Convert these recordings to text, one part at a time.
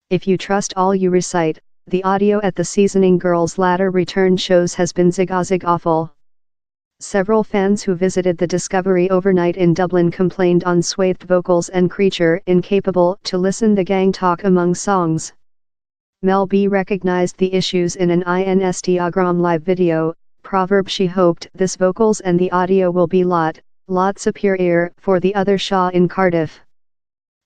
If you trust all you recite, the audio at the Seasoning Girls' latter return shows has been zig awful. Several fans who visited the Discovery overnight in Dublin complained on swathed vocals and Creature incapable to listen the gang talk among songs. Mel B recognized the issues in an Instagram live video. Proverb she hoped this vocals and the audio will be lot superior for the other Shaw in Cardiff.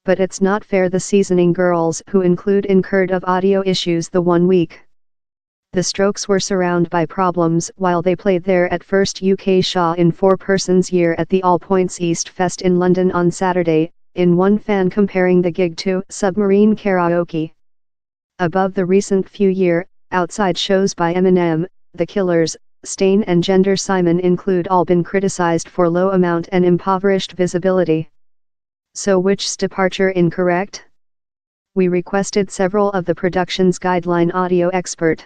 But it's not fair, the Seasoning Girls who incurred of audio issues the 1 week. The Strokes were surrounded by problems while they played their at first UK Shaw in 4 persons year at the All Points East Fest in London on Saturday, in one fan comparing the gig to Submarine Karaoke. Above the recent few-year, outside shows by Eminem, The Killers, Stain and Gender Simon include all been criticized for low amount and impoverished visibility. So which's departure incorrect? We requested several of the production's guideline audio expert.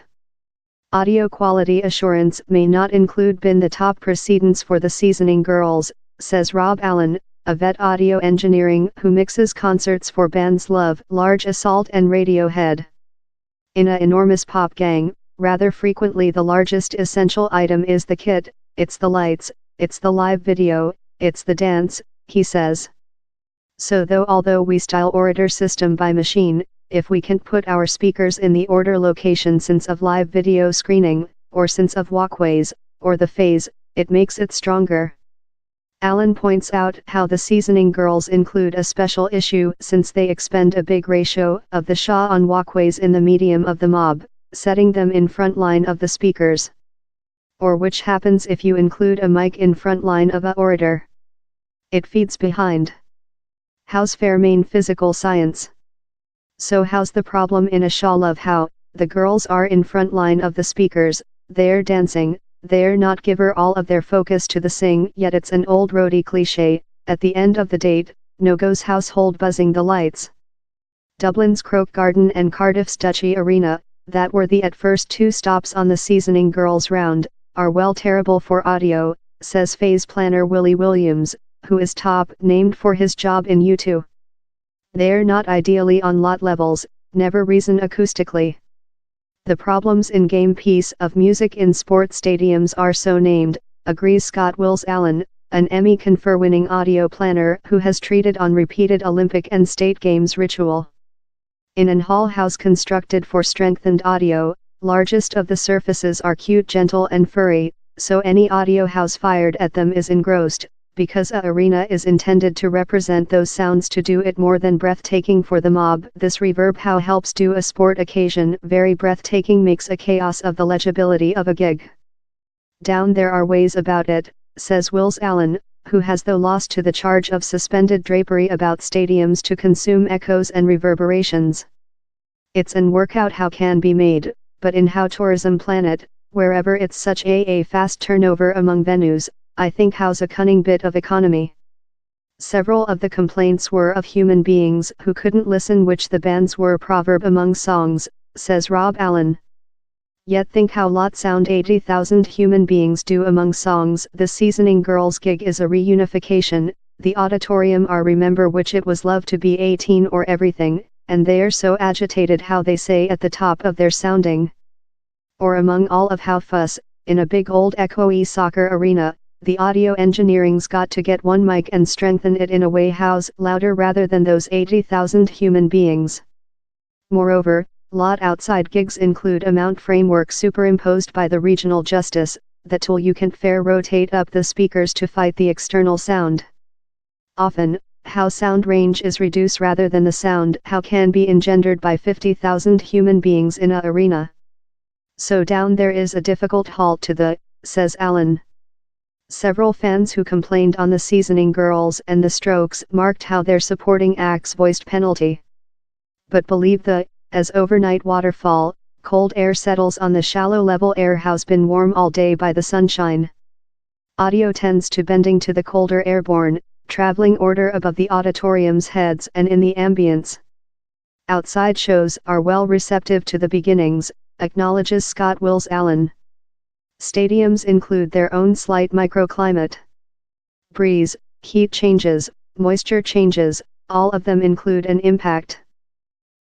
Audio quality assurance may not include been the top precedence for the Seasoning Girls, says Rob Allen, a vet audio engineering who mixes concerts for bands Love, Large Assault and Radiohead. In a enormous pop gang, rather frequently the largest essential item is the kit, it's the lights, it's the live video, it's the dance, he says. So although we style orator system by machine, if we can't put our speakers in the order location sense of live video screening, or sense of walkways, or the phase, it makes it stronger. Allen points out how the Seasoning Girls include a special issue since they expend a big ratio of the Shaw on walkways in the medium of the mob, setting them in front line of the speakers. Or which happens if you include a mic in front line of a orator. It feeds behind. How's fair main physical science? So how's the problem in a Shaw Love how, the girls are in front line of the speakers, they're dancing, they're not giver all of their focus to the sing, yet it's an old roadie cliche, at the end of the date, no goes household buzzing the lights. Dublin's Croke Garden and Cardiff's Duchy Arena, that were the at first 2 stops on the Seasoning Girls round, are well terrible for audio, says phase planner Willie Williams, who is top named for his job in U2. They're not ideally on lot levels, never reason acoustically. The problems in game piece of music in sports stadiums are so named, agrees Scott Wills Allen, an Emmy confer-winning audio planner who has treated on repeated Olympic and state games ritual. In an hall house constructed for strengthened audio, largest of the surfaces are cute, gentle and furry, so any audio house fired at them is engrossed, because a arena is intended to represent those sounds to do it more than breathtaking for the mob. This reverb how helps do a sport occasion very breathtaking, makes a chaos of the legibility of a gig. Down there are ways about it, says Wills Allen, who has though lost to the charge of suspended drapery about stadiums to consume echoes and reverberations. It's an workout how can be made, but in how tourism planet, wherever it's such a fast turnover among venues, I think how's a cunning bit of economy. Several of the complaints were of human beings who couldn't listen, which the bands were proverb among songs, says Rob Allen. Yet think how lot sound 80,000 human beings do among songs. The Seasoning Girls gig is a reunification, the auditorium are remember which it was love to be 18 or everything, and they're so agitated how they say at the top of their sounding. Or among all of how fuss, in a big old echoey soccer arena, the audio engineering's got to get one mic and strengthen it in a way how's louder rather than those 80,000 human beings. Moreover, lot outside gigs include a mount framework superimposed by the regional justice, that tool you can't fair rotate up the speakers to fight the external sound. Often, how sound range is reduced rather than the sound how can be engendered by 50,000 human beings in a arena. So down there is a difficult halt to the, says Allen. Several fans who complained on the Seasoning Girls and the Strokes marked how their supporting acts voiced penalty. But believe as overnight waterfall, cold air settles on the shallow level air house been warm all day by the sunshine. Audio tends to bending to the colder airborne, traveling order above the auditorium's heads and in the ambience. Outside shows are well receptive to the beginnings, acknowledges Scott Wills Allen. Stadiums include their own slight microclimate. Breeze, heat changes, moisture changes, all of them include an impact.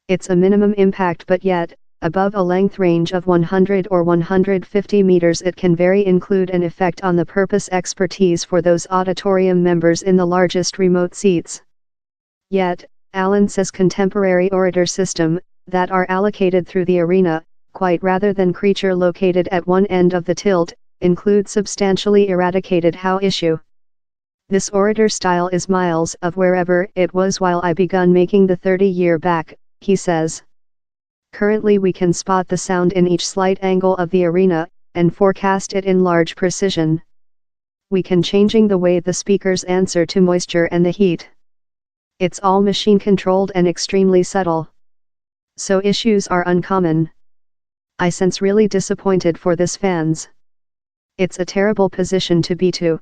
It's a minimum impact, but yet, above a length range of 100 or 150 meters, it can very include an effect on the purpose expertise for those auditorium members in the largest remote seats. Yet, Allen says contemporary orator system, that are allocated through the arena, quite rather than creature located at one end of the tilt, include substantially eradicated how issue. This orator style is miles of wherever it was while I begun making the 30-year back, he says. Currently we can spot the sound in each slight angle of the arena, and forecast it in large precision. We can changing the way the speakers answer to moisture and the heat. It's all machine controlled and extremely subtle. So issues are uncommon. I sense really disappointed for this fans. It's a terrible position to be to.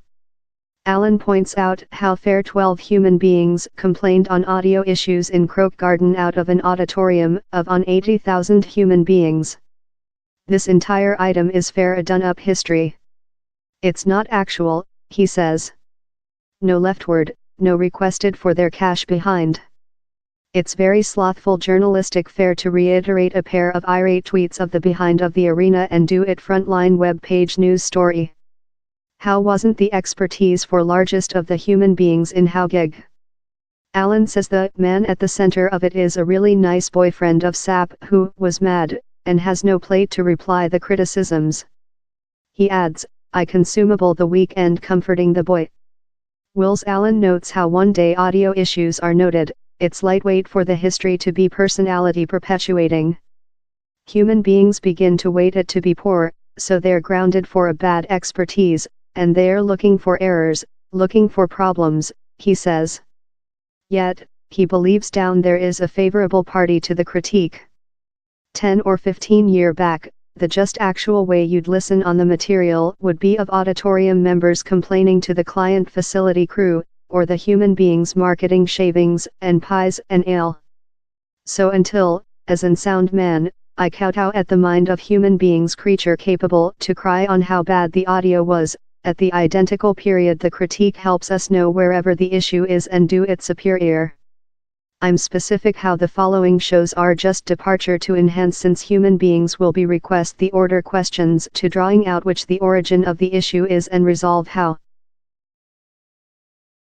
Allen points out how fair 12 human beings complained on audio issues in Croke Garden out of an auditorium of on 80,000 human beings. This entire item is fair a done-up history. It's not actual, he says. No leftward, no requested for their cash behind. It's very slothful journalistic fare to reiterate a pair of irate tweets of the behind of the arena and do it frontline web page news story. How wasn't the expertise for largest of the human beings in how gig? Allen says the man at the center of it is a really nice boyfriend of Sap who was mad, and has no plate to reply the criticisms. He adds, I consumable the weekend comforting the boy. Wills Allen notes how one day audio issues are noted, it's lightweight for the history to be personality perpetuating. Human beings begin to weight it to be poor, so they're grounded for a bad expertise, and they're looking for errors, looking for problems, he says. Yet, he believes down there is a favorable party to the critique. 10 or 15 years back, the just actual way you'd listen on the material would be of auditorium members complaining to the client facility crew, or the human beings marketing shavings and pies and ale. So until, as an sound man, I kowtow at the mind of human beings creature capable to cry on how bad the audio was, at the identical period the critique helps us know wherever the issue is and do it superior. I'm specific how the following shows are just departure to enhance since human beings will be request the order questions to drawing out which the origin of the issue is and resolve how.